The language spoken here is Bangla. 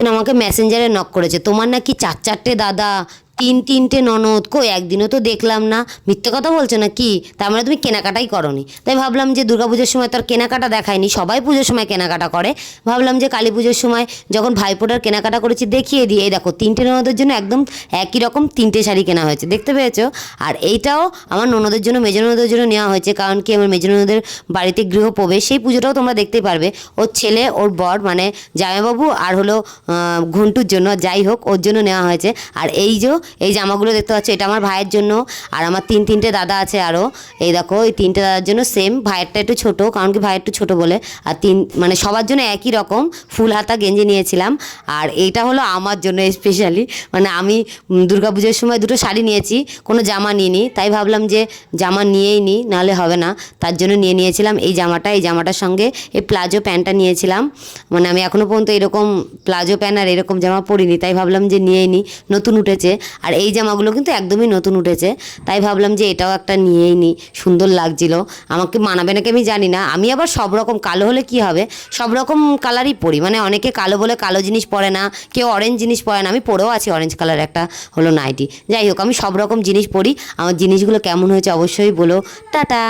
আমাকে মেসেঞ্জারে নক করেছে, তোমার নাকি 4-4টে দাদা, 3-3টে ননদ, কই একদিনও তো দেখলাম না, মিথ্যে কথা বলছো না কি? তার মানে তুমি কেনাকাটাই করনি। তাই ভাবলাম যে দুর্গাপুজোর সময় তো আর কেনাকাটা দেখায়নি, সবাই পুজোর সময় কেনাকাটা করে, ভাবলাম যে কালী পুজোর সময় যখন ভাইফোঁটার কেনাকাটা করেছি দেখিয়ে দিই। এই দেখো 3টে ননদের জন্য একদম একই রকম 3টে শাড়ি কেনা হয়েছে, দেখতে পেয়েছো? আর এইটাও আমার ননদের জন্য, মেজো ননদের জন্য নেওয়া হয়েছে, কারণ কি আমার মেজো ননদের বাড়িতে গৃহপ্রবেশ, সেই পুজোটাও তোমরা দেখতেই পারবে। ওর ছেলে, ওর বর মানে জামাইবাবু আর হলো ঘন্টুর জন্য, যাই হোক ওর জন্য নেওয়া হয়েছে। আর এই জামাগুলো দেখতে পাচ্ছ, এটা আমার ভাইয়ের জন্য। আর আমার 3-3টে দাদা আছে আরও, এই দেখো এই 3টে দাদার জন্য সেম, ভাইয়েরটা একটু ছোটো, কারণ কি ভাই একটু ছোটো বলে। আর মানে সবার জন্য একই রকম ফুল হাতা গেঞ্জি নিয়েছিলাম। আর এইটা হলো আমার জন্য স্পেশালি, মানে আমি দুর্গাপুজোর সময় 2টো শাড়ি নিয়েছি, কোনো জামা নিইনি, তাই ভাবলাম যে জামা নিয়েই নিই, নাহলে হবে না, তার জন্য নিয়েছিলাম এই জামাটা। এই জামাটার সঙ্গে এই প্লাজো প্যান্টটা নিয়েছিলাম, মানে আমি এখনও পর্যন্ত এরকম প্লাজো প্যান্ট আর এরকম জামা পরিনি, তাই ভাবলাম যে নিয়েই নিই, নতুন উঠেছে। আর এই জামাগুলো কিন্তু একদমই নতুন উঠেছে, তাই ভাবলাম যে এটাও একটা নিয়েই নিই, সুন্দর লাগছিল। আমাকে মানাবে নাকি আমি জানি না, আমি আবার সব রকম, কালো হলে কি হবে, সব রকম কালারই পরি, মানে অনেকে কালো বলে কালো জিনিস পরে না, কেউ অরেঞ্জ জিনিস পরে না, আমি পরেও আছি অরেঞ্জ কালার একটা হলো নাইটি। যাই হোক, আমি সব রকম জিনিস পরি। আমার জিনিসগুলো কেমন হয়েছে অবশ্যই বলো। টাটা।